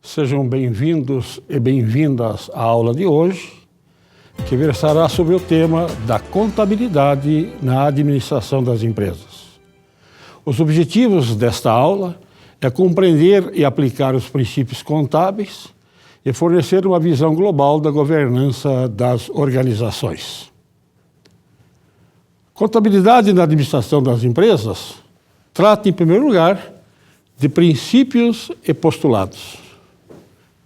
Sejam bem-vindos e bem-vindas à aula de hoje, que versará sobre o tema da contabilidade na administração das empresas. Os objetivos desta aula é compreender e aplicar os princípios contábeis e fornecer uma visão global da governança das organizações. Contabilidade na administração das empresas trata, em primeiro lugar, de princípios e postulados.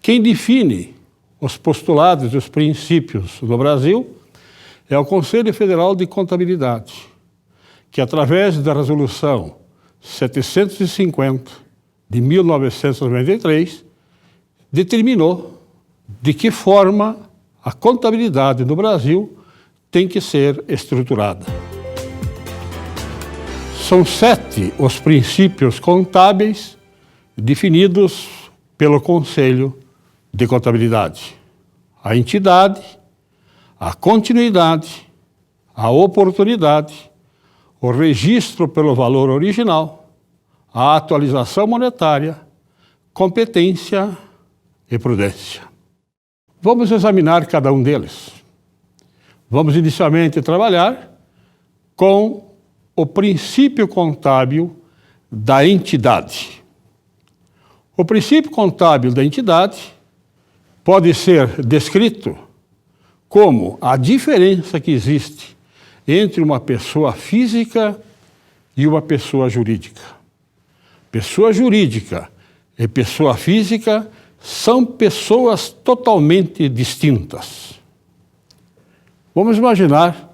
Quem define os postulados e os princípios no Brasil é o Conselho Federal de Contabilidade, que, através da Resolução 750 de 1993, determinou de que forma a contabilidade no Brasil tem que ser estruturada. São 7 os princípios contábeis definidos pelo Conselho de Contabilidade: a entidade, a continuidade, a oportunidade, o registro pelo valor original, a atualização monetária, competência e prudência. Vamos examinar cada um deles. Vamos inicialmente trabalhar com o princípio contábil da entidade. O princípio contábil da entidade pode ser descrito como a diferença que existe entre uma pessoa física e uma pessoa jurídica. Pessoa jurídica e pessoa física são pessoas totalmente distintas. Vamos imaginar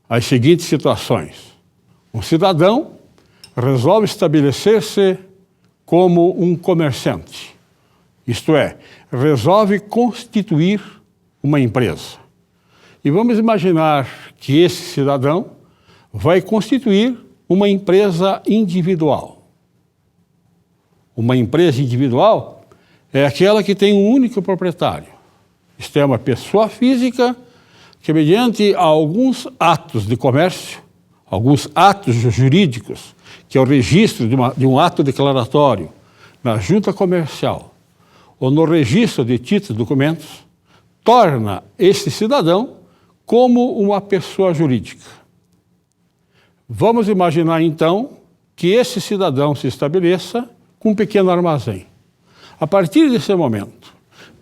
as seguintes situações. Um cidadão resolve estabelecer-se como um comerciante. Isto é, resolve constituir uma empresa. E vamos imaginar que esse cidadão vai constituir uma empresa individual. Uma empresa individual é aquela que tem um único proprietário. Isto é, uma pessoa física que, mediante alguns atos de comércio, alguns atos jurídicos, que é o registro de um ato declaratório na junta comercial, ou no registro de títulos e documentos, torna esse cidadão como uma pessoa jurídica. Vamos imaginar, então, que esse cidadão se estabeleça com um pequeno armazém. A partir desse momento,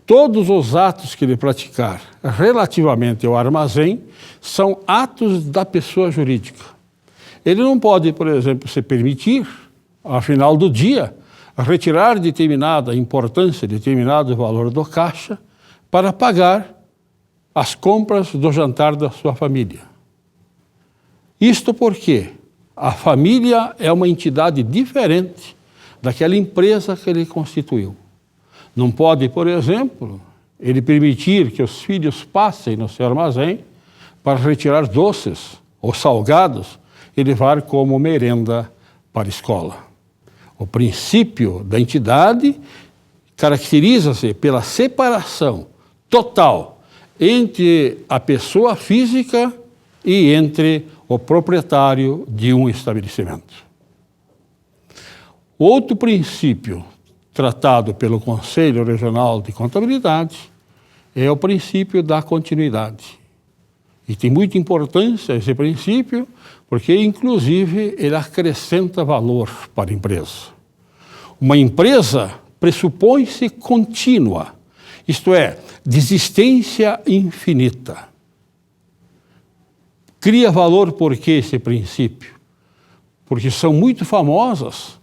todos os atos que ele praticar relativamente ao armazém são atos da pessoa jurídica. Ele não pode, por exemplo, se permitir, ao final do dia, retirar determinada importância, determinado valor do caixa para pagar as compras do jantar da sua família. Isto porque a família é uma entidade diferente daquela empresa que ele constituiu. Não pode, por exemplo, ele permitir que os filhos passem no seu armazém para retirar doces ou salgados e levar como merenda para a escola. O princípio da entidade caracteriza-se pela separação total entre a pessoa física e entre o proprietário de um estabelecimento. Outro princípio tratado pelo Conselho Regional de Contabilidade é o princípio da continuidade. E tem muita importância esse princípio, porque, inclusive, ele acrescenta valor para a empresa. Uma empresa pressupõe-se contínua, isto é, de existência infinita. Cria valor por que esse princípio? Porque são muito famosas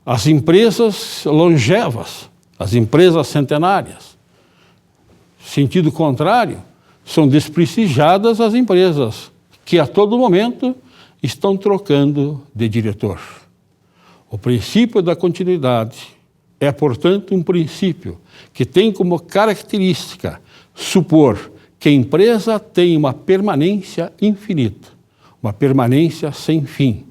as empresas longevas, as empresas centenárias. Sentido contrário, são desprestigiadas as empresas que a todo momento estão trocando de diretor. O princípio da continuidade é, portanto, um princípio que tem como característica supor que a empresa tem uma permanência infinita, uma permanência sem fim.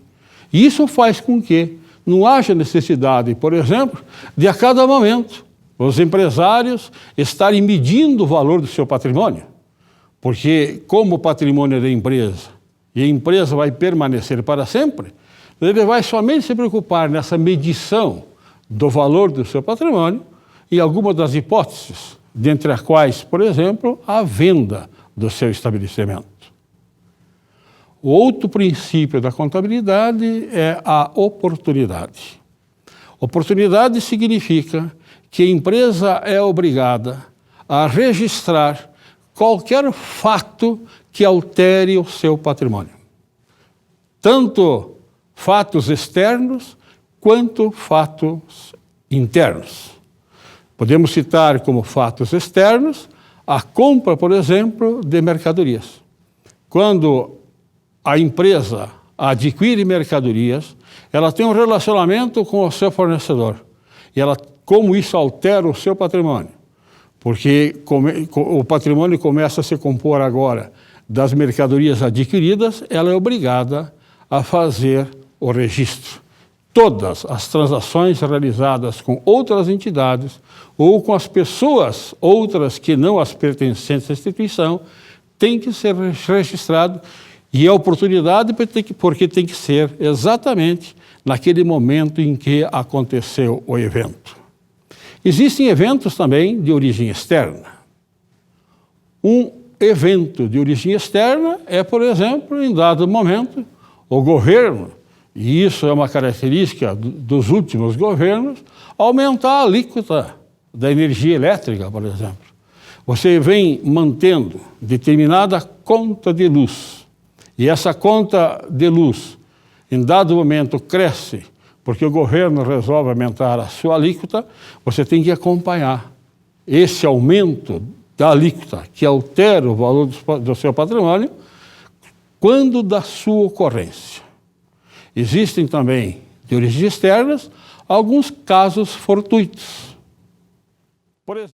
E isso faz com que não haja necessidade, por exemplo, de a cada momento os empresários estarem medindo o valor do seu patrimônio. Porque, como o patrimônio é da empresa e a empresa vai permanecer para sempre, ele vai somente se preocupar nessa medição do valor do seu patrimônio em alguma das hipóteses, dentre as quais, por exemplo, a venda do seu estabelecimento. O outro princípio da contabilidade é a oportunidade. Oportunidade significa que a empresa é obrigada a registrar qualquer fato que altere o seu patrimônio. Tanto fatos externos quanto fatos internos. Podemos citar como fatos externos a compra, por exemplo, de mercadorias. Quando a empresa adquire mercadorias, ela tem um relacionamento com o seu fornecedor. E como isso altera o seu patrimônio? Porque o patrimônio começa a se compor agora das mercadorias adquiridas, ela é obrigada a fazer o registro. Todas as transações realizadas com outras entidades ou com as pessoas outras que não as pertencentes à instituição têm que ser registrado, e a oportunidade porque tem que ser exatamente naquele momento em que aconteceu o evento. Existem eventos também de origem externa. Um evento de origem externa é, por exemplo, em dado momento, o governo, e isso é uma característica dos últimos governos, aumentar a alíquota da energia elétrica, por exemplo. Você vem mantendo determinada conta de luz, e essa conta de luz, em dado momento, cresce, porque o governo resolve aumentar a sua alíquota, você tem que acompanhar esse aumento da alíquota, que altera o valor do seu patrimônio, quando da sua ocorrência. Existem também, de origens externas, alguns casos fortuitos. Por exemplo,